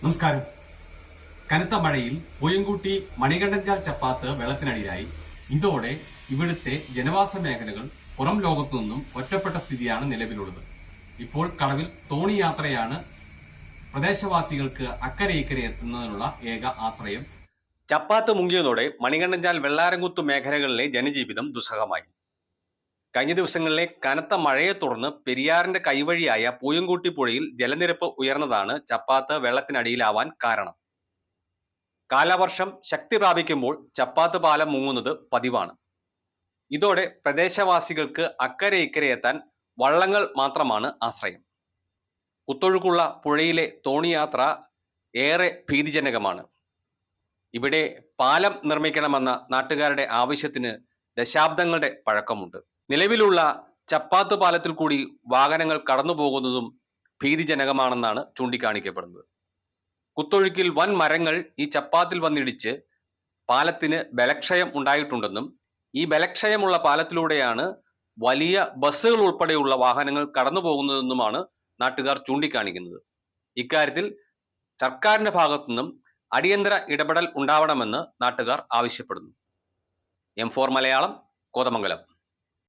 നമസ്കാരം. കനത്ത മഴയിൽ പൂയംകുട്ടി മണികണ്ഠൻചാൽ ചപ്പാത്ത് വെള്ളത്തിനടിയിലായി. ഇതോടെ ഇവിടുത്തെ ജനവാസ മേഖലകൾ പുറം ലോകത്തു നിന്നും ഒറ്റപ്പെട്ട സ്ഥിതിയാണ് നിലവിലുള്ളത്. ഇപ്പോൾ കടവിൽ തോണി യാത്രയാണ് പ്രദേശവാസികൾക്ക് അക്കരെ ഇക്കരെ എത്തുന്നതിനുള്ള ഏക ആശ്രയം. ചപ്പാത്ത് മുങ്ങിയതോടെ മണികണ്ഠൻചാൽ വെള്ളാരംകുത്ത് മേഖലകളിലെ ജനജീവിതം ദുസ്സഹമായി. കഴിഞ്ഞ ദിവസങ്ങളിലെ കനത്ത മഴയെ തുടർന്ന് പെരിയാറിന്റെ കൈവഴിയായ പൂയംകുട്ടി പുഴയിൽ ജലനിരപ്പ് ഉയർന്നതാണ് ചപ്പാത്ത് വെള്ളത്തിനടിയിലാവാൻ കാരണം. കാലവർഷം ശക്തി പ്രാപിക്കുമ്പോൾ ചപ്പാത്ത് പാലം മുങ്ങുന്നത് പതിവാണ്. ഇതോടെ പ്രദേശവാസികൾക്ക് അക്കരെ ഇക്കരെ എത്താൻ വള്ളങ്ങൾ മാത്രമാണ് ആശ്രയം. കുത്തൊഴുക്കുള്ള പുഴയിലെ തോണിയാത്ര ഏറെ ഭീതിജനകമാണ്. ഇവിടെ പാലം നിർമ്മിക്കണമെന്ന നാട്ടുകാരുടെ ആവശ്യത്തിന് ദശാബ്ദങ്ങളുടെ പഴക്കമുണ്ട്. നിലവിലുള്ള ചപ്പാത്ത് പാലത്തിൽ കൂടി വാഹനങ്ങൾ കടന്നുപോകുന്നതും ഭീതിജനകമാണെന്നാണ് ചൂണ്ടിക്കാണിക്കപ്പെടുന്നത്. കുത്തൊഴുക്കിൽ വൻ മരങ്ങൾ ഈ ചപ്പാത്തിൽ വന്നിടിച്ച് പാലത്തിന് ബലക്ഷയം ഉണ്ടായിട്ടുണ്ടെന്നും ഈ ബലക്ഷയമുള്ള പാലത്തിലൂടെയാണ് വലിയ ബസ്സുകൾ ഉൾപ്പെടെയുള്ള വാഹനങ്ങൾ കടന്നു പോകുന്നതെന്നുമാണ് നാട്ടുകാർ ചൂണ്ടിക്കാണിക്കുന്നത്. ഇക്കാര്യത്തിൽ സർക്കാരിന്റെ ഭാഗത്തുനിന്നും അടിയന്തര ഇടപെടൽ ഉണ്ടാവണമെന്ന് നാട്ടുകാർ ആവശ്യപ്പെടുന്നു. M4 മലയാളം, കോതമംഗലം.